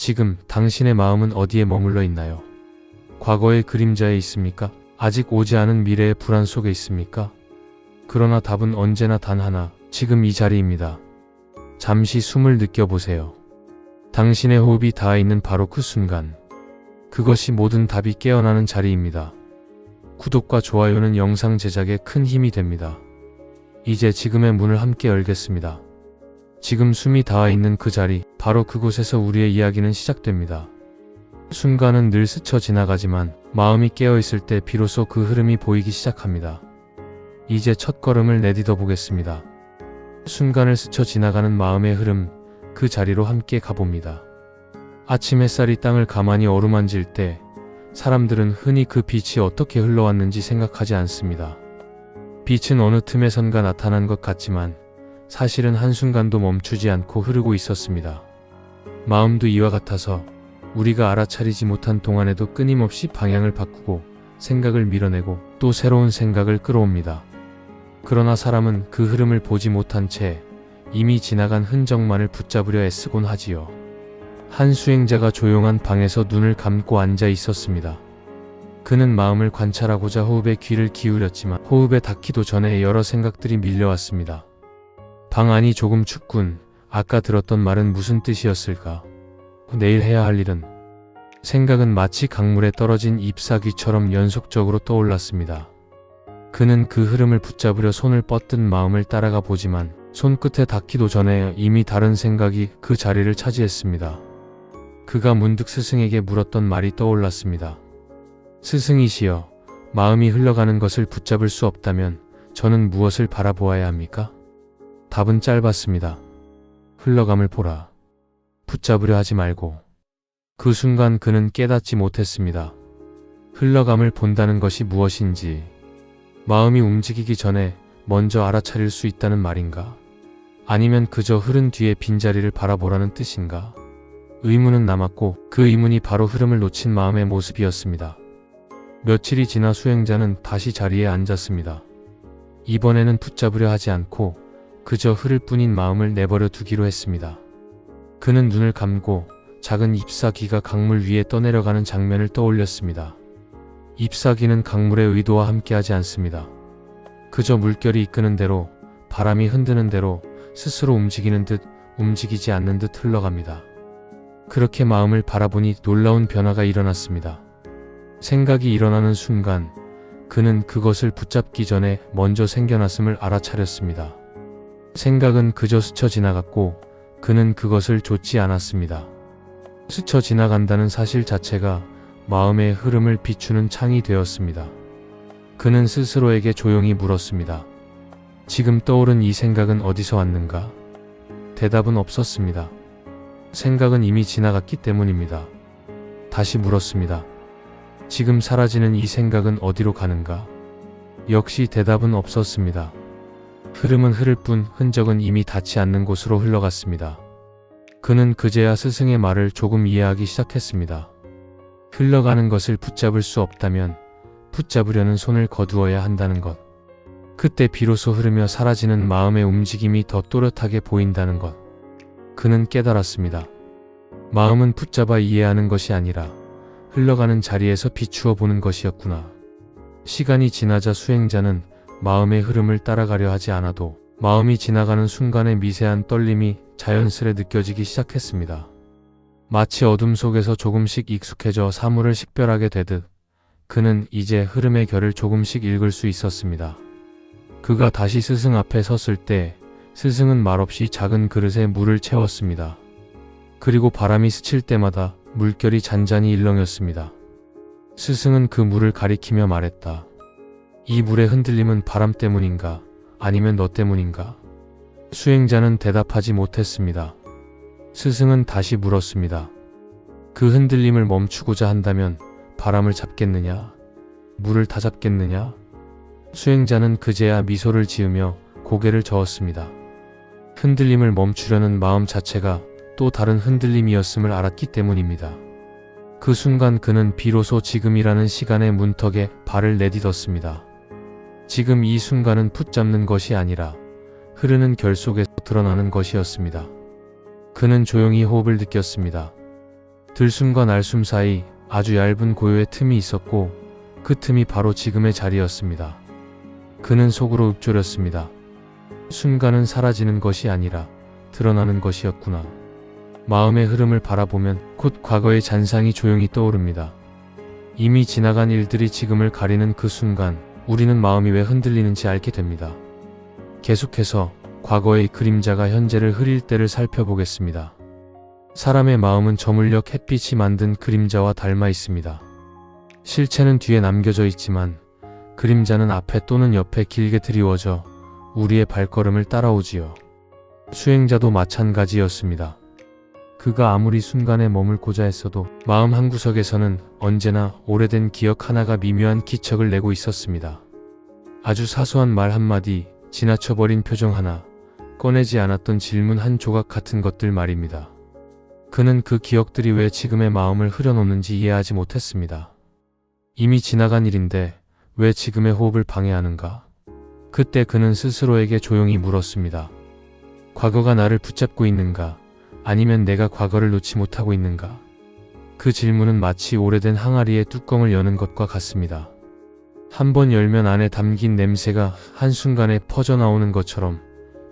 지금 당신의 마음은 어디에 머물러 있나요? 과거의 그림자에 있습니까? 아직 오지 않은 미래의 불안 속에 있습니까? 그러나 답은 언제나 단 하나, 지금 이 자리입니다. 잠시 숨을 느껴보세요. 당신의 호흡이 닿아 있는 바로 그 순간, 그것이 모든 답이 깨어나는 자리입니다. 구독과 좋아요는 영상 제작에 큰 힘이 됩니다. 이제 지금의 문을 함께 열겠습니다. 지금 숨이 닿아 있는 그 자리, 바로 그곳에서 우리의 이야기는 시작됩니다. 순간은 늘 스쳐 지나가지만 마음이 깨어있을 때 비로소 그 흐름이 보이기 시작합니다. 이제 첫 걸음을 내딛어 보겠습니다. 순간을 스쳐 지나가는 마음의 흐름, 그 자리로 함께 가봅니다. 아침 햇살이 땅을 가만히 어루만질 때 사람들은 흔히 그 빛이 어떻게 흘러왔는지 생각하지 않습니다. 빛은 어느 틈에선가 나타난 것 같지만 사실은 한순간도 멈추지 않고 흐르고 있었습니다. 마음도 이와 같아서 우리가 알아차리지 못한 동안에도 끊임없이 방향을 바꾸고 생각을 밀어내고 또 새로운 생각을 끌어옵니다. 그러나 사람은 그 흐름을 보지 못한 채 이미 지나간 흔적만을 붙잡으려 애쓰곤 하지요. 한 수행자가 조용한 방에서 눈을 감고 앉아 있었습니다. 그는 마음을 관찰하고자 호흡에 귀를 기울였지만 호흡에 닿기도 전에 여러 생각들이 밀려왔습니다. 방 안이 조금 춥군. 아까 들었던 말은 무슨 뜻이었을까? 내일 해야 할 일은? 생각은 마치 강물에 떨어진 잎사귀처럼 연속적으로 떠올랐습니다. 그는 그 흐름을 붙잡으려 손을 뻗든 마음을 따라가 보지만 손끝에 닿기도 전에 이미 다른 생각이 그 자리를 차지했습니다. 그가 문득 스승에게 물었던 말이 떠올랐습니다. 스승이시여, 마음이 흘러가는 것을 붙잡을 수 없다면 저는 무엇을 바라보아야 합니까? 답은 짧았습니다. 흘러감을 보라. 붙잡으려 하지 말고. 그 순간 그는 깨닫지 못했습니다. 흘러감을 본다는 것이 무엇인지, 마음이 움직이기 전에 먼저 알아차릴 수 있다는 말인가? 아니면 그저 흐른 뒤에 빈자리를 바라보라는 뜻인가? 의문은 남았고 그 의문이 바로 흐름을 놓친 마음의 모습이었습니다. 며칠이 지나 수행자는 다시 자리에 앉았습니다. 이번에는 붙잡으려 하지 않고 그저 흐를 뿐인 마음을 내버려 두기로 했습니다. 그는 눈을 감고 작은 잎사귀가 강물 위에 떠내려가는 장면을 떠올렸습니다. 잎사귀는 강물의 의도와 함께하지 않습니다. 그저 물결이 이끄는 대로, 바람이 흔드는 대로 스스로 움직이는 듯 움직이지 않는 듯 흘러갑니다. 그렇게 마음을 바라보니 놀라운 변화가 일어났습니다. 생각이 일어나는 순간 그는 그것을 붙잡기 전에 먼저 생겨났음을 알아차렸습니다. 생각은 그저 스쳐 지나갔고 그는 그것을 좇지 않았습니다. 스쳐 지나간다는 사실 자체가 마음의 흐름을 비추는 창이 되었습니다. 그는 스스로에게 조용히 물었습니다. 지금 떠오른 이 생각은 어디서 왔는가? 대답은 없었습니다. 생각은 이미 지나갔기 때문입니다. 다시 물었습니다. 지금 사라지는 이 생각은 어디로 가는가? 역시 대답은 없었습니다. 흐름은 흐를 뿐 흔적은 이미 닿지 않는 곳으로 흘러갔습니다. 그는 그제야 스승의 말을 조금 이해하기 시작했습니다. 흘러가는 것을 붙잡을 수 없다면 붙잡으려는 손을 거두어야 한다는 것. 그때 비로소 흐르며 사라지는 마음의 움직임이 더 또렷하게 보인다는 것. 그는 깨달았습니다. 마음은 붙잡아 이해하는 것이 아니라 흘러가는 자리에서 비추어 보는 것이었구나. 시간이 지나자 수행자는 마음의 흐름을 따라가려 하지 않아도 마음이 지나가는 순간의 미세한 떨림이 자연스레 느껴지기 시작했습니다. 마치 어둠 속에서 조금씩 익숙해져 사물을 식별하게 되듯 그는 이제 흐름의 결을 조금씩 읽을 수 있었습니다. 그가 다시 스승 앞에 섰을 때 스승은 말없이 작은 그릇에 물을 채웠습니다. 그리고 바람이 스칠 때마다 물결이 잔잔히 일렁였습니다. 스승은 그 물을 가리키며 말했다. 이 물의 흔들림은 바람 때문인가? 아니면 너 때문인가? 수행자는 대답하지 못했습니다. 스승은 다시 물었습니다. 그 흔들림을 멈추고자 한다면 바람을 잡겠느냐? 물을 다 잡겠느냐? 수행자는 그제야 미소를 지으며 고개를 저었습니다. 흔들림을 멈추려는 마음 자체가 또 다른 흔들림이었음을 알았기 때문입니다. 그 순간 그는 비로소 지금이라는 시간의 문턱에 발을 내딛었습니다. 지금 이 순간은 붙잡는 것이 아니라 흐르는 결 속에서 드러나는 것이었습니다. 그는 조용히 호흡을 느꼈습니다. 들숨과 날숨 사이 아주 얇은 고요의 틈이 있었고 그 틈이 바로 지금의 자리였습니다. 그는 속으로 읊조렸습니다. 순간은 사라지는 것이 아니라 드러나는 것이었구나. 마음의 흐름을 바라보면 곧 과거의 잔상이 조용히 떠오릅니다. 이미 지나간 일들이 지금을 가리는 그 순간 우리는 마음이 왜 흔들리는지 알게 됩니다. 계속해서 과거의 그림자가 현재를 흐릴 때를 살펴보겠습니다. 사람의 마음은 저물녘 햇빛이 만든 그림자와 닮아 있습니다. 실체는 뒤에 남겨져 있지만 그림자는 앞에 또는 옆에 길게 드리워져 우리의 발걸음을 따라오지요. 수행자도 마찬가지였습니다. 그가 아무리 순간에 머물고자 했어도 마음 한구석에서는 언제나 오래된 기억 하나가 미묘한 기척을 내고 있었습니다. 아주 사소한 말 한마디, 지나쳐버린 표정 하나, 꺼내지 않았던 질문 한 조각 같은 것들 말입니다. 그는 그 기억들이 왜 지금의 마음을 흐려놓는지 이해하지 못했습니다. 이미 지나간 일인데 왜 지금의 호흡을 방해하는가? 그때 그는 스스로에게 조용히 물었습니다. 과거가 나를 붙잡고 있는가? 아니면 내가 과거를 놓지 못하고 있는가? 그 질문은 마치 오래된 항아리의 뚜껑을 여는 것과 같습니다. 한번 열면 안에 담긴 냄새가 한순간에 퍼져나오는 것처럼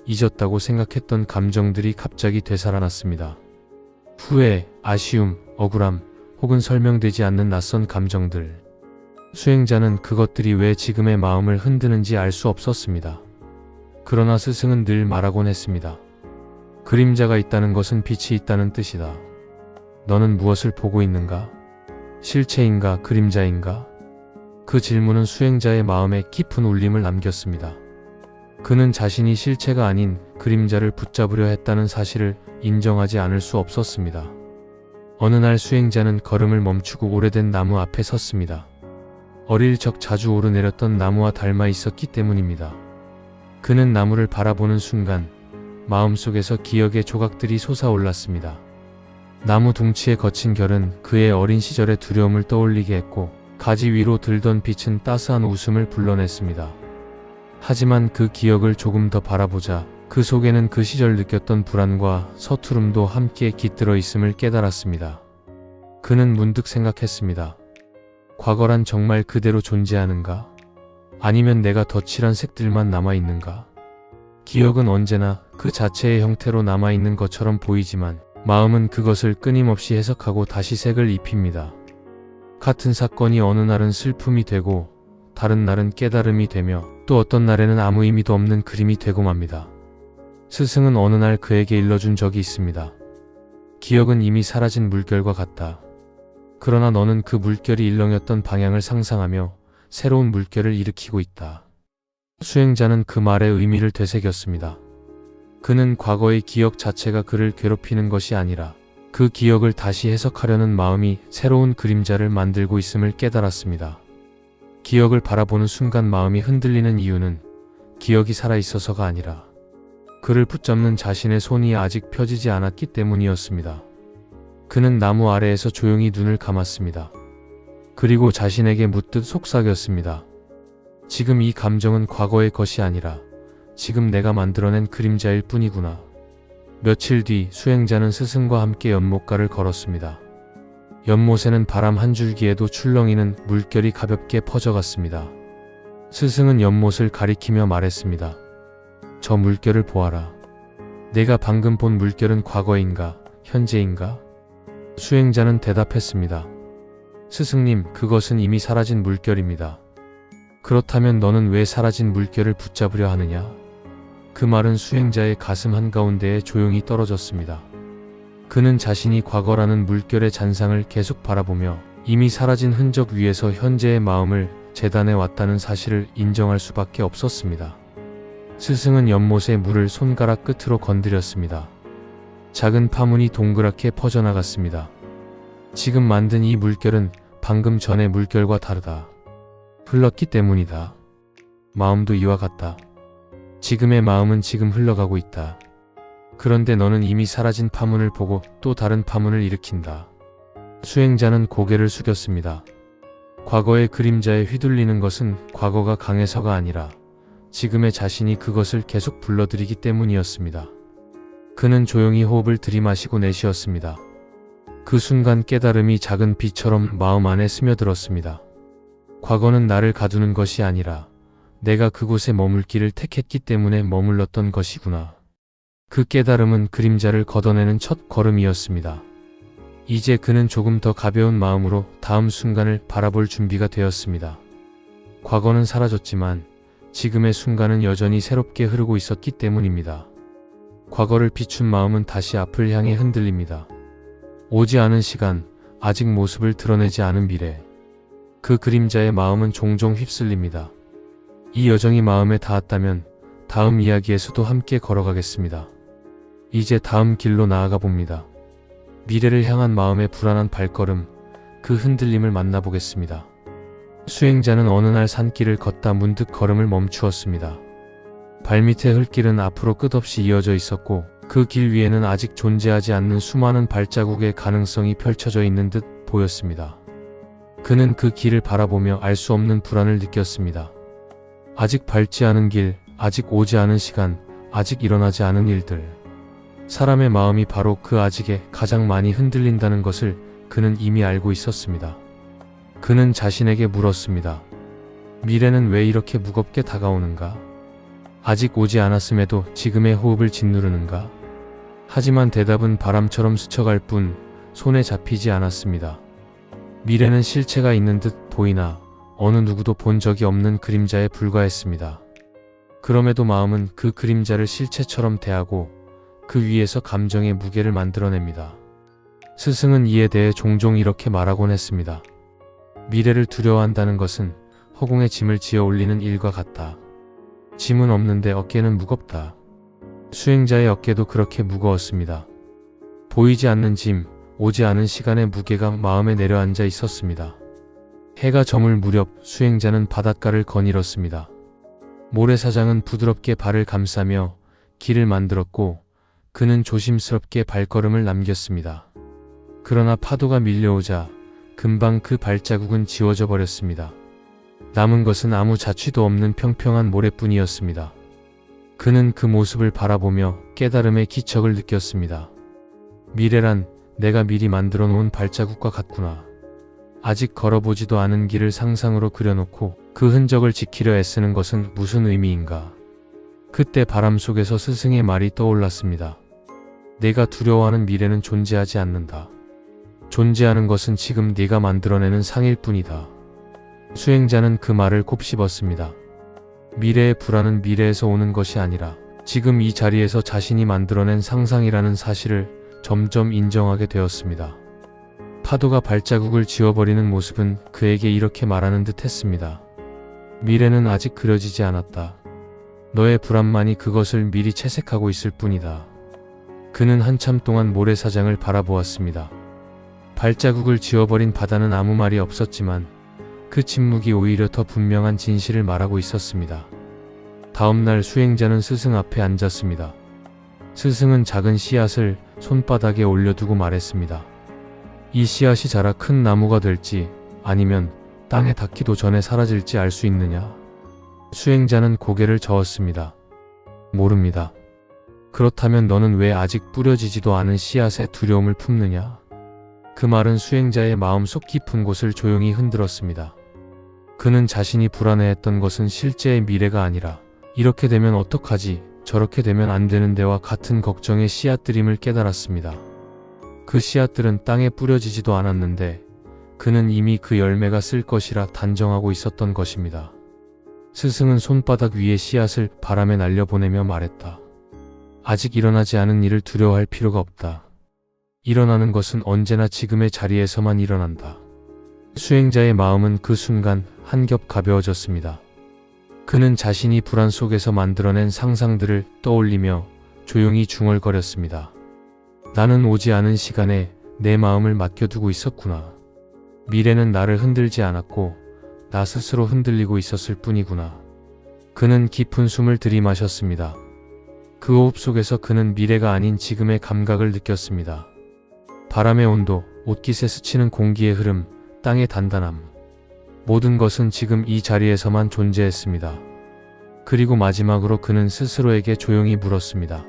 잊었다고 생각했던 감정들이 갑자기 되살아났습니다. 후회, 아쉬움, 억울함, 혹은 설명되지 않는 낯선 감정들. 수행자는 그것들이 왜 지금의 마음을 흔드는지 알 수 없었습니다. 그러나 스승은 늘 말하곤 했습니다. 그림자가 있다는 것은 빛이 있다는 뜻이다. 너는 무엇을 보고 있는가? 실체인가 그림자인가? 그 질문은 수행자의 마음에 깊은 울림을 남겼습니다. 그는 자신이 실체가 아닌 그림자를 붙잡으려 했다는 사실을 인정하지 않을 수 없었습니다. 어느 날 수행자는 걸음을 멈추고 오래된 나무 앞에 섰습니다. 어릴 적 자주 오르내렸던 나무와 닮아 있었기 때문입니다. 그는 나무를 바라보는 순간 마음속에서 기억의 조각들이 솟아올랐습니다. 나무 둥치의 거친 결은 그의 어린 시절의 두려움을 떠올리게 했고 가지 위로 들던 빛은 따스한 웃음을 불러냈습니다. 하지만 그 기억을 조금 더 바라보자 그 속에는 그 시절 느꼈던 불안과 서투름도 함께 깃들어 있음을 깨달았습니다. 그는 문득 생각했습니다. 과거란 정말 그대로 존재하는가? 아니면 내가 덧칠한 색들만 남아있는가? 기억은 언제나 그 자체의 형태로 남아있는 것처럼 보이지만 마음은 그것을 끊임없이 해석하고 다시 색을 입힙니다. 같은 사건이 어느 날은 슬픔이 되고 다른 날은 깨달음이 되며 또 어떤 날에는 아무 의미도 없는 그림이 되고 맙니다. 스승은 어느 날 그에게 일러준 적이 있습니다. 기억은 이미 사라진 물결과 같다. 그러나 너는 그 물결이 일렁였던 방향을 상상하며 새로운 물결을 일으키고 있다. 수행자는 그 말의 의미를 되새겼습니다. 그는 과거의 기억 자체가 그를 괴롭히는 것이 아니라 그 기억을 다시 해석하려는 마음이 새로운 그림자를 만들고 있음을 깨달았습니다. 기억을 바라보는 순간 마음이 흔들리는 이유는 기억이 살아있어서가 아니라 그를 붙잡는 자신의 손이 아직 펴지지 않았기 때문이었습니다. 그는 나무 아래에서 조용히 눈을 감았습니다. 그리고 자신에게 묻듯 속삭였습니다. 지금 이 감정은 과거의 것이 아니라 지금 내가 만들어낸 그림자일 뿐이구나. 며칠 뒤 수행자는 스승과 함께 연못가를 걸었습니다. 연못에는 바람 한 줄기에도 출렁이는 물결이 가볍게 퍼져갔습니다. 스승은 연못을 가리키며 말했습니다. 저 물결을 보아라. 내가 방금 본 물결은 과거인가, 현재인가? 수행자는 대답했습니다. 스승님, 그것은 이미 사라진 물결입니다. 그렇다면 너는 왜 사라진 물결을 붙잡으려 하느냐? 그 말은 수행자의 가슴 한가운데에 조용히 떨어졌습니다. 그는 자신이 과거라는 물결의 잔상을 계속 바라보며 이미 사라진 흔적 위에서 현재의 마음을 재단해 왔다는 사실을 인정할 수밖에 없었습니다. 스승은 연못의 물을 손가락 끝으로 건드렸습니다. 작은 파문이 동그랗게 퍼져나갔습니다. 지금 만든 이 물결은 방금 전의 물결과 다르다. 흘렀기 때문이다. 마음도 이와 같다. 지금의 마음은 지금 흘러가고 있다. 그런데 너는 이미 사라진 파문을 보고 또 다른 파문을 일으킨다. 수행자는 고개를 숙였습니다. 과거의 그림자에 휘둘리는 것은 과거가 강해서가 아니라 지금의 자신이 그것을 계속 불러들이기 때문이었습니다. 그는 조용히 호흡을 들이마시고 내쉬었습니다. 그 순간 깨달음이 작은 비처럼 마음 안에 스며들었습니다. 과거는 나를 가두는 것이 아니라 내가 그곳에 머물기를 택했기 때문에 머물렀던 것이구나. 그 깨달음은 그림자를 걷어내는 첫 걸음이었습니다. 이제 그는 조금 더 가벼운 마음으로 다음 순간을 바라볼 준비가 되었습니다. 과거는 사라졌지만 지금의 순간은 여전히 새롭게 흐르고 있었기 때문입니다. 과거를 비춘 마음은 다시 앞을 향해 흔들립니다. 오지 않은 시간, 아직 모습을 드러내지 않은 미래. 그 그림자의 마음은 종종 휩쓸립니다. 이 여정이 마음에 닿았다면 다음 이야기에서도 함께 걸어가겠습니다. 이제 다음 길로 나아가 봅니다. 미래를 향한 마음의 불안한 발걸음, 그 흔들림을 만나보겠습니다. 수행자는 어느 날 산길을 걷다 문득 걸음을 멈추었습니다. 발밑의 흙길은 앞으로 끝없이 이어져 있었고 그 길 위에는 아직 존재하지 않는 수많은 발자국의 가능성이 펼쳐져 있는 듯 보였습니다. 그는 그 길을 바라보며 알 수 없는 불안을 느꼈습니다. 아직 밟지 않은 길, 아직 오지 않은 시간, 아직 일어나지 않은 일들. 사람의 마음이 바로 그 아직에 가장 많이 흔들린다는 것을 그는 이미 알고 있었습니다. 그는 자신에게 물었습니다. 미래는 왜 이렇게 무겁게 다가오는가? 아직 오지 않았음에도 지금의 호흡을 짓누르는가? 하지만 대답은 바람처럼 스쳐갈 뿐 손에 잡히지 않았습니다. 미래는 실체가 있는 듯 보이나 어느 누구도 본 적이 없는 그림자에 불과했습니다. 그럼에도 마음은 그 그림자를 실체처럼 대하고 그 위에서 감정의 무게를 만들어냅니다. 스승은 이에 대해 종종 이렇게 말하곤 했습니다. 미래를 두려워한다는 것은 허공에 짐을 지어 올리는 일과 같다. 짐은 없는데 어깨는 무겁다. 수행자의 어깨도 그렇게 무거웠습니다. 보이지 않는 짐, 오지 않은 시간의 무게가 마음에 내려앉아 있었습니다. 해가 저물 무렵 수행자는 바닷가를 거닐었습니다. 모래사장은 부드럽게 발을 감싸며 길을 만들었고 그는 조심스럽게 발걸음을 남겼습니다. 그러나 파도가 밀려오자 금방 그 발자국은 지워져 버렸습니다. 남은 것은 아무 자취도 없는 평평한 모래뿐이었습니다. 그는 그 모습을 바라보며 깨달음의 기척을 느꼈습니다. 미래란 내가 미리 만들어 놓은 발자국과 같구나. 아직 걸어보지도 않은 길을 상상으로 그려놓고 그 흔적을 지키려 애쓰는 것은 무슨 의미인가. 그때 바람 속에서 스승의 말이 떠올랐습니다. 내가 두려워하는 미래는 존재하지 않는다. 존재하는 것은 지금 네가 만들어내는 상일 뿐이다. 수행자는 그 말을 곱씹었습니다. 미래의 불안은 미래에서 오는 것이 아니라 지금 이 자리에서 자신이 만들어낸 상상이라는 사실을 점점 인정하게 되었습니다. 파도가 발자국을 지워버리는 모습은 그에게 이렇게 말하는 듯 했습니다. 미래는 아직 그려지지 않았다. 너의 불안만이 그것을 미리 채색하고 있을 뿐이다. 그는 한참 동안 모래사장을 바라보았습니다. 발자국을 지워버린 바다는 아무 말이 없었지만 그 침묵이 오히려 더 분명한 진실을 말하고 있었습니다. 다음날 수행자는 스승 앞에 앉았습니다. 스승은 작은 씨앗을 손바닥에 올려두고 말했습니다. 이 씨앗이 자라 큰 나무가 될지 아니면 땅에 닿기도 전에 사라질지 알 수 있느냐? 수행자는 고개를 저었습니다. 모릅니다. 그렇다면 너는 왜 아직 뿌려지지도 않은 씨앗에 두려움을 품느냐? 그 말은 수행자의 마음속 깊은 곳을 조용히 흔들었습니다. 그는 자신이 불안해했던 것은 실제의 미래가 아니라 이렇게 되면 어떡하지, 저렇게 되면 안 되는데와 같은 걱정의 씨앗들임을 깨달았습니다. 그 씨앗들은 땅에 뿌려지지도 않았는데 그는 이미 그 열매가 쓸 것이라 단정하고 있었던 것입니다. 스승은 손바닥 위에 씨앗을 바람에 날려보내며 말했다. 아직 일어나지 않은 일을 두려워할 필요가 없다. 일어나는 것은 언제나 지금의 자리에서만 일어난다. 수행자의 마음은 그 순간 한 겹 가벼워졌습니다. 그는 자신이 불안 속에서 만들어낸 상상들을 떠올리며 조용히 중얼거렸습니다. 나는 오지 않은 시간에 내 마음을 맡겨두고 있었구나. 미래는 나를 흔들지 않았고 나 스스로 흔들리고 있었을 뿐이구나. 그는 깊은 숨을 들이마셨습니다. 그 호흡 속에서 그는 미래가 아닌 지금의 감각을 느꼈습니다. 바람의 온도, 옷깃에 스치는 공기의 흐름, 땅의 단단함. 모든 것은 지금 이 자리에서만 존재했습니다. 그리고 마지막으로 그는 스스로에게 조용히 물었습니다.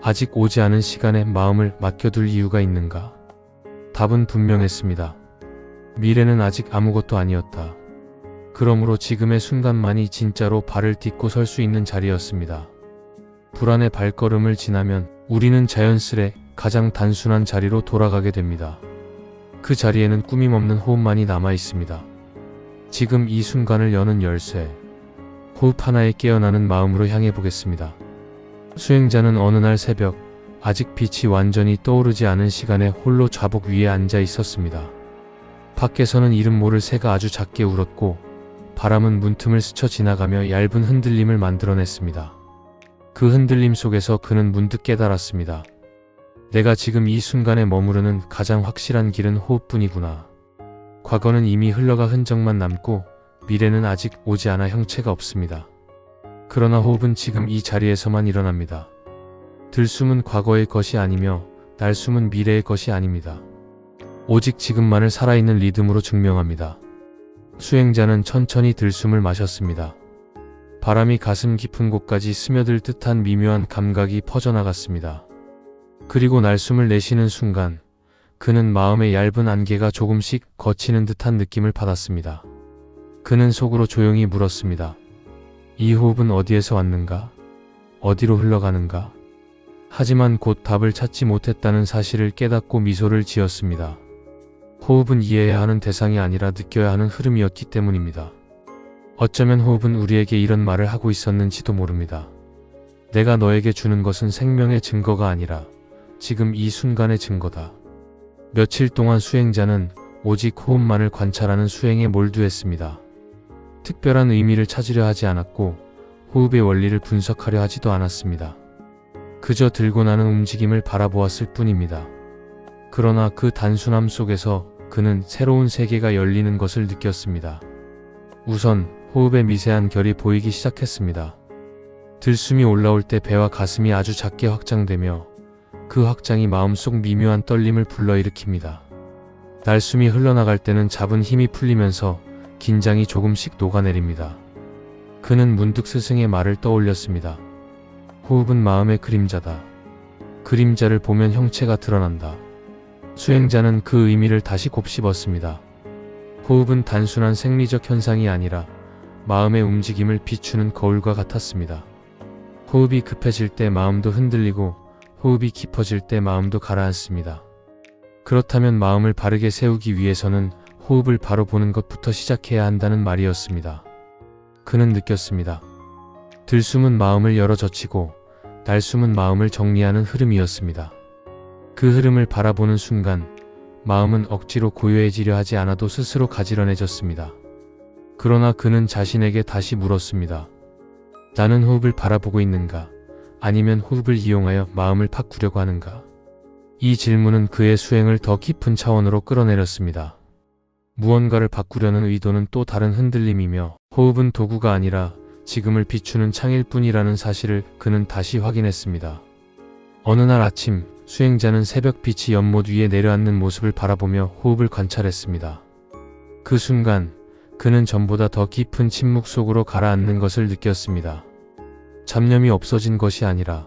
아직 오지 않은 시간에 마음을 맡겨둘 이유가 있는가? 답은 분명했습니다. 미래는 아직 아무것도 아니었다. 그러므로 지금의 순간만이 진짜로 발을 딛고 설 수 있는 자리였습니다. 불안의 발걸음을 지나면 우리는 자연스레 가장 단순한 자리로 돌아가게 됩니다. 그 자리에는 꾸밈없는 호흡만이 남아 있습니다. 지금 이 순간을 여는 열쇠. 호흡 하나에 깨어나는 마음으로 향해 보겠습니다. 수행자는 어느 날 새벽, 아직 빛이 완전히 떠오르지 않은 시간에 홀로 좌복 위에 앉아 있었습니다. 밖에서는 이름 모를 새가 아주 작게 울었고 바람은 문틈을 스쳐 지나가며 얇은 흔들림을 만들어냈습니다. 그 흔들림 속에서 그는 문득 깨달았습니다. 내가 지금 이 순간에 머무르는 가장 확실한 길은 호흡뿐이구나. 과거는 이미 흘러가 흔적만 남고 미래는 아직 오지 않아 형체가 없습니다. 그러나 호흡은 지금 이 자리에서만 일어납니다. 들숨은 과거의 것이 아니며 날숨은 미래의 것이 아닙니다. 오직 지금만을 살아있는 리듬으로 증명합니다. 수행자는 천천히 들숨을 마셨습니다. 바람이 가슴 깊은 곳까지 스며들 듯한 미묘한 감각이 퍼져나갔습니다. 그리고 날숨을 내쉬는 순간 그는 마음의 얇은 안개가 조금씩 거치는 듯한 느낌을 받았습니다. 그는 속으로 조용히 물었습니다. 이 호흡은 어디에서 왔는가? 어디로 흘러가는가? 하지만 곧 답을 찾지 못했다는 사실을 깨닫고 미소를 지었습니다. 호흡은 이해해야 하는 대상이 아니라 느껴야 하는 흐름이었기 때문입니다. 어쩌면 호흡은 우리에게 이런 말을 하고 있었는지도 모릅니다. 내가 너에게 주는 것은 생명의 증거가 아니라 지금 이 순간의 증거다. 며칠 동안 수행자는 오직 호흡만을 관찰하는 수행에 몰두했습니다. 특별한 의미를 찾으려 하지 않았고 호흡의 원리를 분석하려 하지도 않았습니다. 그저 들고 나는 움직임을 바라보았을 뿐입니다. 그러나 그 단순함 속에서 그는 새로운 세계가 열리는 것을 느꼈습니다. 우선 호흡의 미세한 결이 보이기 시작했습니다. 들숨이 올라올 때 배와 가슴이 아주 작게 확장되며 그 확장이 마음속 미묘한 떨림을 불러일으킵니다. 날숨이 흘러나갈 때는 잡은 힘이 풀리면서 긴장이 조금씩 녹아내립니다. 그는 문득 스승의 말을 떠올렸습니다. 호흡은 마음의 그림자다. 그림자를 보면 형체가 드러난다. 수행자는 그 의미를 다시 곱씹었습니다. 호흡은 단순한 생리적 현상이 아니라 마음의 움직임을 비추는 거울과 같았습니다. 호흡이 급해질 때 마음도 흔들리고 호흡이 깊어질 때 마음도 가라앉습니다. 그렇다면 마음을 바르게 세우기 위해서는 호흡을 바로 보는 것부터 시작해야 한다는 말이었습니다. 그는 느꼈습니다. 들숨은 마음을 열어 젖히고 날숨은 마음을 정리하는 흐름이었습니다. 그 흐름을 바라보는 순간 마음은 억지로 고요해지려 하지 않아도 스스로 가지런해졌습니다. 그러나 그는 자신에게 다시 물었습니다. 나는 호흡을 바라보고 있는가? 아니면 호흡을 이용하여 마음을 바꾸려고 하는가? 이 질문은 그의 수행을 더 깊은 차원으로 끌어내렸습니다. 무언가를 바꾸려는 의도는 또 다른 흔들림이며 호흡은 도구가 아니라 지금을 비추는 창일 뿐이라는 사실을 그는 다시 확인했습니다. 어느 날 아침 수행자는 새벽빛이 연못 위에 내려앉는 모습을 바라보며 호흡을 관찰했습니다. 그 순간 그는 전보다 더 깊은 침묵 속으로 가라앉는 것을 느꼈습니다. 잡념이 없어진 것이 아니라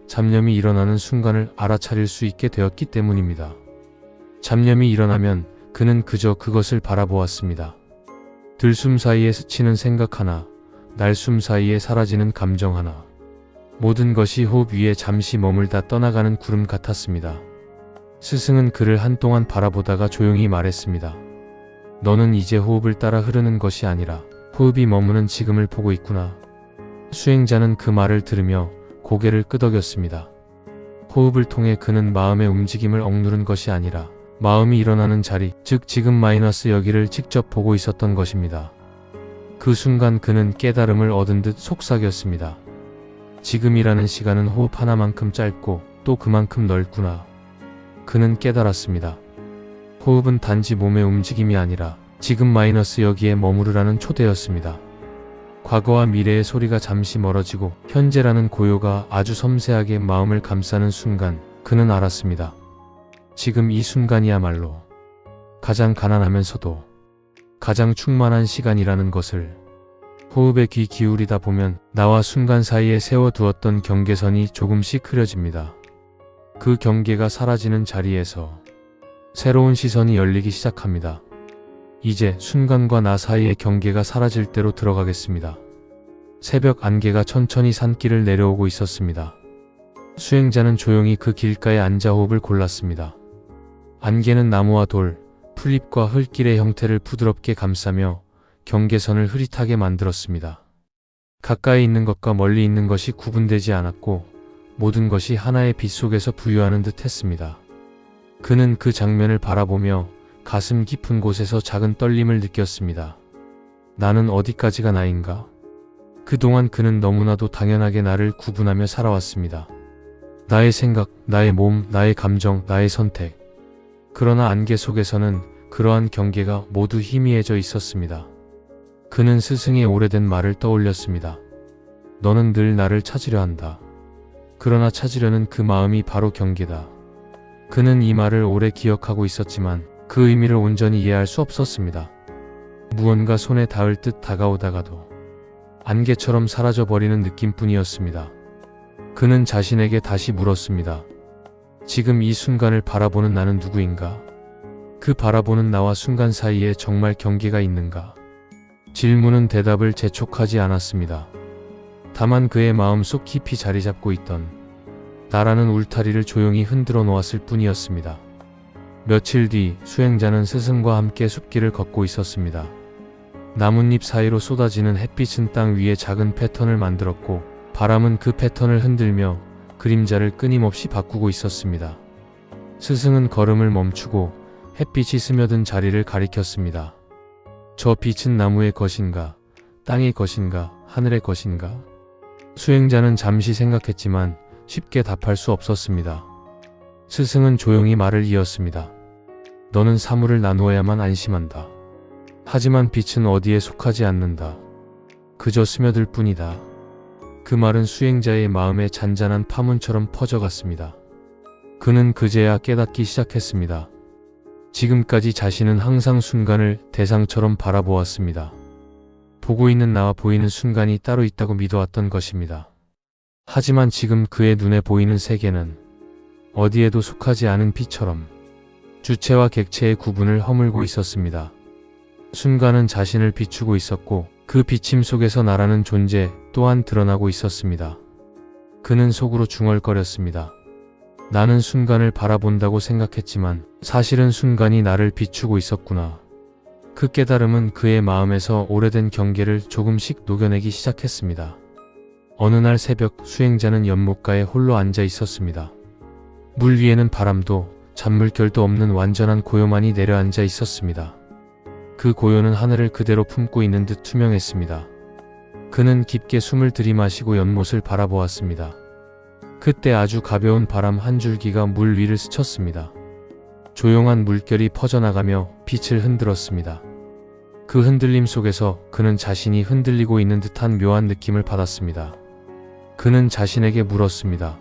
잡념이 일어나는 순간을 알아차릴 수 있게 되었기 때문입니다. 잡념이 일어나면 그는 그저 그것을 바라보았습니다. 들숨 사이에 스치는 생각 하나, 날숨 사이에 사라지는 감정 하나. 모든 것이 호흡 위에 잠시 머물다 떠나가는 구름 같았습니다. 스승은 그를 한동안 바라보다가 조용히 말했습니다. 너는 이제 호흡을 따라 흐르는 것이 아니라 호흡이 머무는 지금을 보고 있구나. 수행자는 그 말을 들으며 고개를 끄덕였습니다. 호흡을 통해 그는 마음의 움직임을 억누른 것이 아니라 마음이 일어나는 자리, 즉 지금 여기를 직접 보고 있었던 것입니다. 그 순간 그는 깨달음을 얻은 듯 속삭였습니다. 지금이라는 시간은 호흡 하나만큼 짧고 또 그만큼 넓구나. 그는 깨달았습니다. 호흡은 단지 몸의 움직임이 아니라 지금 여기에 머무르라는 초대였습니다. 과거와 미래의 소리가 잠시 멀어지고 현재라는 고요가 아주 섬세하게 마음을 감싸는 순간 그는 알았습니다. 지금 이 순간이야말로 가장 가난하면서도 가장 충만한 시간이라는 것을. 호흡에 귀 기울이다 보면 나와 순간 사이에 세워두었던 경계선이 조금씩 흐려집니다. 그 경계가 사라지는 자리에서 새로운 시선이 열리기 시작합니다. 이제 순간과 나 사이의 경계가 사라질 때로 들어가겠습니다. 새벽 안개가 천천히 산길을 내려오고 있었습니다. 수행자는 조용히 그 길가에 앉아 호흡을 골랐습니다. 안개는 나무와 돌, 풀잎과 흙길의 형태를 부드럽게 감싸며 경계선을 흐릿하게 만들었습니다. 가까이 있는 것과 멀리 있는 것이 구분되지 않았고 모든 것이 하나의 빛 속에서 부유하는 듯 했습니다. 그는 그 장면을 바라보며 가슴 깊은 곳에서 작은 떨림을 느꼈습니다. 나는 어디까지가 나인가? 그동안 그는 너무나도 당연하게 나를 구분하며 살아왔습니다. 나의 생각, 나의 몸, 나의 감정, 나의 선택. 그러나 안개 속에서는 그러한 경계가 모두 희미해져 있었습니다. 그는 스승의 오래된 말을 떠올렸습니다. 너는 늘 나를 찾으려 한다. 그러나 찾으려는 그 마음이 바로 경계다. 그는 이 말을 오래 기억하고 있었지만 그 의미를 온전히 이해할 수 없었습니다. 무언가 손에 닿을 듯 다가오다가도 안개처럼 사라져버리는 느낌뿐이었습니다. 그는 자신에게 다시 물었습니다. 지금 이 순간을 바라보는 나는 누구인가? 그 바라보는 나와 순간 사이에 정말 경계가 있는가? 질문은 대답을 재촉하지 않았습니다. 다만 그의 마음속 깊이 자리 잡고 있던 나라는 울타리를 조용히 흔들어 놓았을 뿐이었습니다. 며칠 뒤 수행자는 스승과 함께 숲길을 걷고 있었습니다. 나뭇잎 사이로 쏟아지는 햇빛은 땅 위에 작은 패턴을 만들었고 바람은 그 패턴을 흔들며 그림자를 끊임없이 바꾸고 있었습니다. 스승은 걸음을 멈추고 햇빛이 스며든 자리를 가리켰습니다. 저 빛은 나무의 것인가, 땅의 것인가, 하늘의 것인가? 수행자는 잠시 생각했지만 쉽게 답할 수 없었습니다. 스승은 조용히 말을 이었습니다. 너는 사물을 나누어야만 안심한다. 하지만 빛은 어디에 속하지 않는다. 그저 스며들 뿐이다. 그 말은 수행자의 마음에 잔잔한 파문처럼 퍼져갔습니다. 그는 그제야 깨닫기 시작했습니다. 지금까지 자신은 항상 순간을 대상처럼 바라보았습니다. 보고 있는 나와 보이는 순간이 따로 있다고 믿어왔던 것입니다. 하지만 지금 그의 눈에 보이는 세계는 어디에도 속하지 않은 빛처럼 주체와 객체의 구분을 허물고 있었습니다. 순간은 자신을 비추고 있었고 그 비침 속에서 나라는 존재 또한 드러나고 있었습니다. 그는 속으로 중얼거렸습니다. 나는 순간을 바라본다고 생각했지만 사실은 순간이 나를 비추고 있었구나. 그 깨달음은 그의 마음에서 오래된 경계를 조금씩 녹여내기 시작했습니다. 어느 날 새벽 수행자는 연못가에 홀로 앉아 있었습니다. 물 위에는 바람도 잔물결도 없는 완전한 고요만이 내려앉아 있었습니다. 그 고요는 하늘을 그대로 품고 있는 듯 투명했습니다. 그는 깊게 숨을 들이마시고 연못을 바라보았습니다. 그때 아주 가벼운 바람 한 줄기가 물 위를 스쳤습니다. 조용한 물결이 퍼져나가며 빛을 흔들었습니다. 그 흔들림 속에서 그는 자신이 흔들리고 있는 듯한 묘한 느낌을 받았습니다. 그는 자신에게 물었습니다.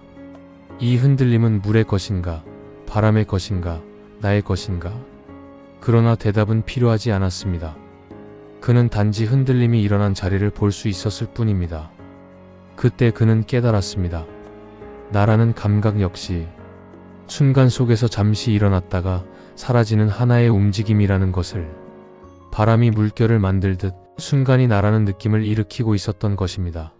이 흔들림은 물의 것인가? 바람의 것인가? 나의 것인가? 그러나 대답은 필요하지 않았습니다. 그는 단지 흔들림이 일어난 자리를 볼 수 있었을 뿐입니다. 그때 그는 깨달았습니다. 나라는 감각 역시 순간 속에서 잠시 일어났다가 사라지는 하나의 움직임이라는 것을, 바람이 물결을 만들듯 순간이 나라는 느낌을 일으키고 있었던 것입니다.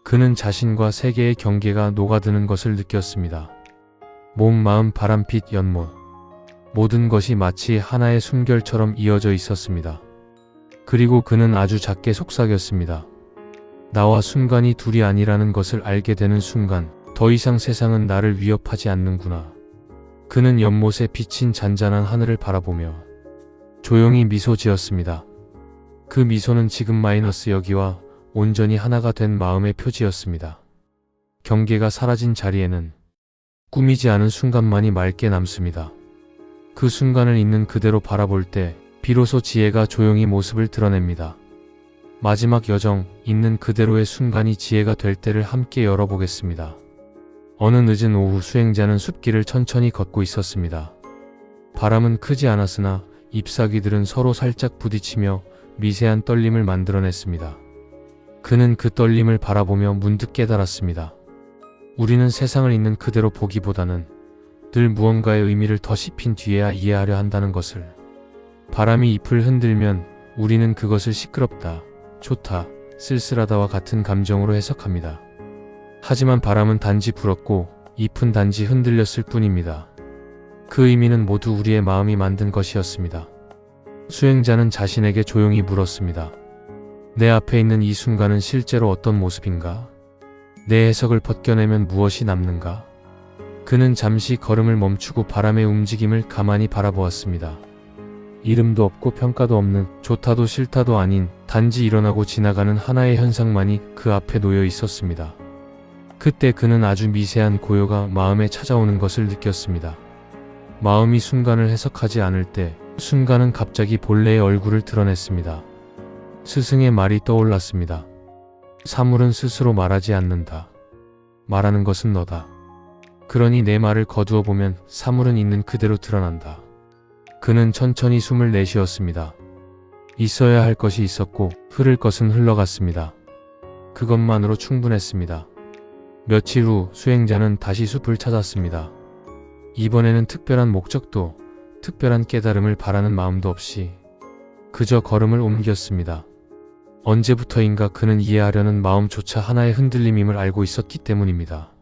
그는 자신과 세계의 경계가 녹아드는 것을 느꼈습니다. 몸, 마음, 바람, 빛, 연못, 모든 것이 마치 하나의 순결처럼 이어져 있었습니다. 그리고 그는 아주 작게 속삭였습니다. 나와 순간이 둘이 아니라는 것을 알게 되는 순간 더 이상 세상은 나를 위협하지 않는구나. 그는 연못에 비친 잔잔한 하늘을 바라보며 조용히 미소 지었습니다. 그 미소는 지금 마이너스 여기와 온전히 하나가 된 마음의 표지였습니다. 경계가 사라진 자리에는 꾸미지 않은 순간만이 맑게 남습니다. 그 순간을 있는 그대로 바라볼 때 비로소 지혜가 조용히 모습을 드러냅니다. 마지막 여정, 있는 그대로의 순간이 지혜가 될 때를 함께 열어보겠습니다. 어느 늦은 오후 수행자는 숲길을 천천히 걷고 있었습니다. 바람은 크지 않았으나 잎사귀들은 서로 살짝 부딪히며 미세한 떨림을 만들어냈습니다. 그는 그 떨림을 바라보며 문득 깨달았습니다. 우리는 세상을 있는 그대로 보기보다는 늘 무언가의 의미를 더 씹힌 뒤에야 이해하려 한다는 것을. 바람이 잎을 흔들면 우리는 그것을 시끄럽다, 좋다, 쓸쓸하다와 같은 감정으로 해석합니다. 하지만 바람은 단지 불었고 잎은 단지 흔들렸을 뿐입니다. 그 의미는 모두 우리의 마음이 만든 것이었습니다. 수행자는 자신에게 조용히 물었습니다. 내 앞에 있는 이 순간은 실제로 어떤 모습인가? 내 해석을 벗겨내면 무엇이 남는가? 그는 잠시 걸음을 멈추고 바람의 움직임을 가만히 바라보았습니다. 이름도 없고 평가도 없는, 좋다도 싫다도 아닌 단지 일어나고 지나가는 하나의 현상만이 그 앞에 놓여 있었습니다. 그때 그는 아주 미세한 고요가 마음에 찾아오는 것을 느꼈습니다. 마음이 순간을 해석하지 않을 때 순간은 갑자기 본래의 얼굴을 드러냈습니다. 스승의 말이 떠올랐습니다. 사물은 스스로 말하지 않는다. 말하는 것은 너다. 그러니 내 말을 거두어 보면 사물은 있는 그대로 드러난다. 그는 천천히 숨을 내쉬었습니다. 있어야 할 것이 있었고 흐를 것은 흘러갔습니다. 그것만으로 충분했습니다. 며칠 후 수행자는 다시 숲을 찾았습니다. 이번에는 특별한 목적도, 특별한 깨달음을 바라는 마음도 없이 그저 걸음을 옮겼습니다. 언제부터인가 그는 이해하려는 마음조차 하나의 흔들림임을 알고 있었기 때문입니다.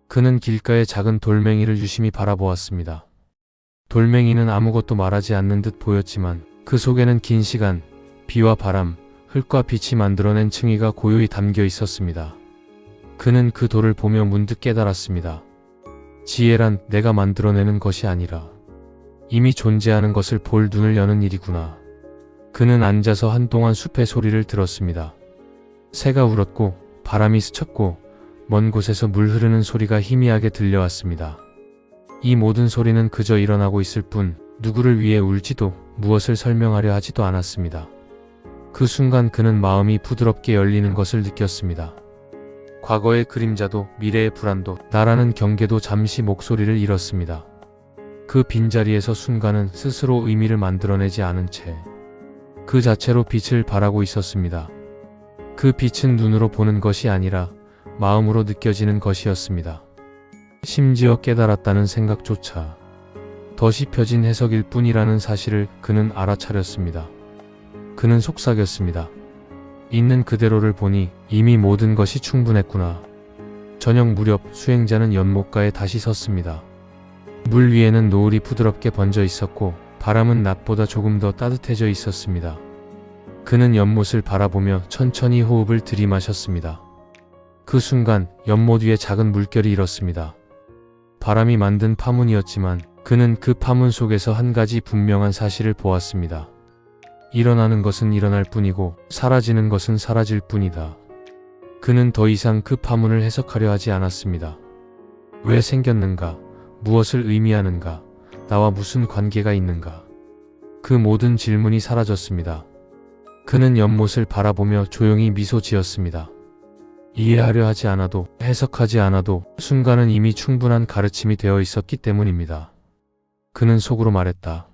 그는 길가의 작은 돌멩이를 유심히 바라보았습니다. 돌멩이는 아무것도 말하지 않는 듯 보였지만 그 속에는 긴 시간, 비와 바람, 흙과 빛이 만들어낸 층위가 고요히 담겨 있었습니다. 그는 그 돌을 보며 문득 깨달았습니다. 지혜란 내가 만들어내는 것이 아니라 이미 존재하는 것을 볼 눈을 여는 일이구나. 그는 앉아서 한동안 숲의 소리를 들었습니다. 새가 울었고 바람이 스쳤고 먼 곳에서 물 흐르는 소리가 희미하게 들려왔습니다. 이 모든 소리는 그저 일어나고 있을 뿐 누구를 위해 울지도 무엇을 설명하려 하지도 않았습니다. 그 순간 그는 마음이 부드럽게 열리는 것을 느꼈습니다. 과거의 그림자도 미래의 불안도 나라는 경계도 잠시 목소리를 잃었습니다. 그 빈자리에서 순간은 스스로 의미를 만들어내지 않은 채 그 자체로 빛을 발하고 있었습니다. 그 빛은 눈으로 보는 것이 아니라 마음으로 느껴지는 것이었습니다. 심지어 깨달았다는 생각조차 더 씹혀진 해석일 뿐이라는 사실을 그는 알아차렸습니다. 그는 속삭였습니다. 있는 그대로를 보니 이미 모든 것이 충분했구나. 저녁 무렵 수행자는 연못가에 다시 섰습니다. 물 위에는 노을이 부드럽게 번져 있었고 바람은 낮보다 조금 더 따뜻해져 있었습니다. 그는 연못을 바라보며 천천히 호흡을 들이마셨습니다. 그 순간 연못 위에 작은 물결이 일었습니다. 바람이 만든 파문이었지만 그는 그 파문 속에서 한 가지 분명한 사실을 보았습니다. 일어나는 것은 일어날 뿐이고 사라지는 것은 사라질 뿐이다. 그는 더 이상 그 파문을 해석하려 하지 않았습니다. 왜 생겼는가? 무엇을 의미하는가? 나와 무슨 관계가 있는가? 그 모든 질문이 사라졌습니다. 그는 연못을 바라보며 조용히 미소 지었습니다. 이해하려 하지 않아도, 해석하지 않아도 순간은 이미 충분한 가르침이 되어 있었기 때문입니다. 그는 속으로 말했다.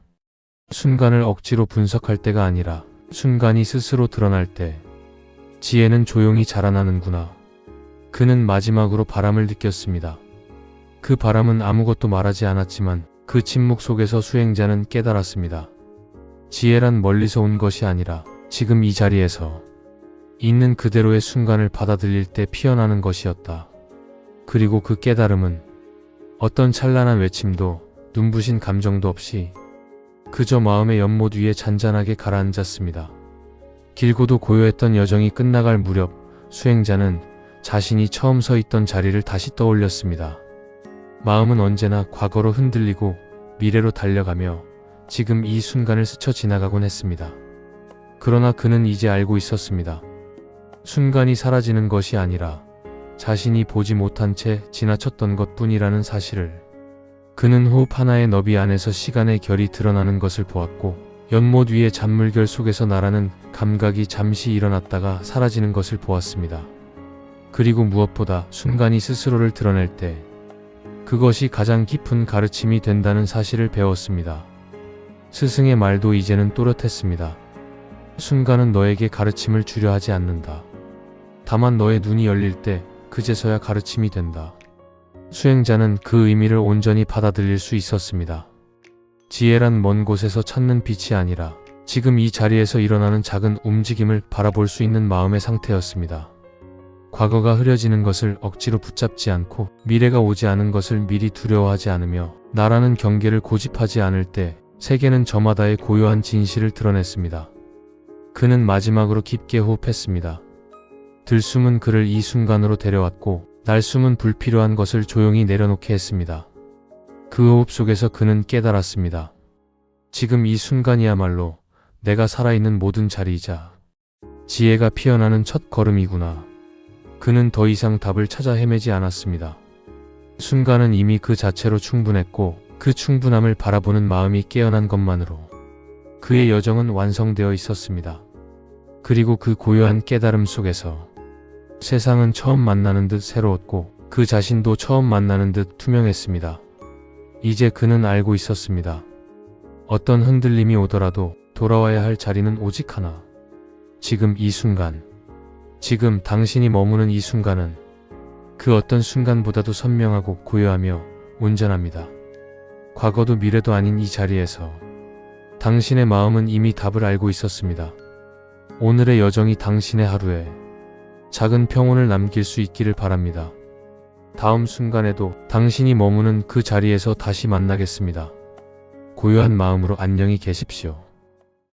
순간을 억지로 분석할 때가 아니라 순간이 스스로 드러날 때 지혜는 조용히 자라나는구나. 그는 마지막으로 바람을 느꼈습니다. 그 바람은 아무것도 말하지 않았지만 그 침묵 속에서 수행자는 깨달았습니다. 지혜란 멀리서 온 것이 아니라 지금 이 자리에서 있는 그대로의 순간을 받아들일 때 피어나는 것이었다. 그리고 그 깨달음은 어떤 찬란한 외침도 눈부신 감정도 없이 그저 마음의 연못 위에 잔잔하게 가라앉았습니다. 길고도 고요했던 여정이 끝나갈 무렵 수행자는 자신이 처음 서 있던 자리를 다시 떠올렸습니다. 마음은 언제나 과거로 흔들리고 미래로 달려가며 지금 이 순간을 스쳐 지나가곤 했습니다. 그러나 그는 이제 알고 있었습니다. 순간이 사라지는 것이 아니라 자신이 보지 못한 채 지나쳤던 것뿐이라는 사실을. 그는 호흡 하나의 너비 안에서 시간의 결이 드러나는 것을 보았고 연못 위의 잔물결 속에서 나라는 감각이 잠시 일어났다가 사라지는 것을 보았습니다. 그리고 무엇보다 순간이 스스로를 드러낼 때 그것이 가장 깊은 가르침이 된다는 사실을 배웠습니다. 스승의 말도 이제는 또렷했습니다. 순간은 너에게 가르침을 주려 하지 않는다. 다만 너의 눈이 열릴 때 그제서야 가르침이 된다. 수행자는 그 의미를 온전히 받아들일 수 있었습니다. 지혜란 먼 곳에서 찾는 빛이 아니라 지금 이 자리에서 일어나는 작은 움직임을 바라볼 수 있는 마음의 상태였습니다. 과거가 흐려지는 것을 억지로 붙잡지 않고 미래가 오지 않은 것을 미리 두려워하지 않으며 나라는 경계를 고집하지 않을 때 세계는 저마다의 고요한 진실을 드러냈습니다. 그는 마지막으로 깊게 호흡했습니다. 들숨은 그를 이 순간으로 데려왔고 날숨은 불필요한 것을 조용히 내려놓게 했습니다. 그 호흡 속에서 그는 깨달았습니다. 지금 이 순간이야말로 내가 살아있는 모든 자리이자 지혜가 피어나는 첫 걸음이구나. 그는 더 이상 답을 찾아 헤매지 않았습니다. 순간은 이미 그 자체로 충분했고 그 충분함을 바라보는 마음이 깨어난 것만으로 그의 여정은 완성되어 있었습니다. 그리고 그 고요한 깨달음 속에서 세상은 처음 만나는 듯 새로웠고 그 자신도 처음 만나는 듯 투명했습니다. 이제 그는 알고 있었습니다. 어떤 흔들림이 오더라도 돌아와야 할 자리는 오직 하나. 지금 이 순간. 지금 당신이 머무는 이 순간은 그 어떤 순간보다도 선명하고 고요하며 온전합니다. 과거도 미래도 아닌 이 자리에서 당신의 마음은 이미 답을 알고 있었습니다. 오늘의 여정이 당신의 하루에 작은 평온을 남길 수 있기를 바랍니다. 다음 순간에도 당신이 머무는 그 자리에서 다시 만나겠습니다. 고요한 마음으로 안녕히 계십시오.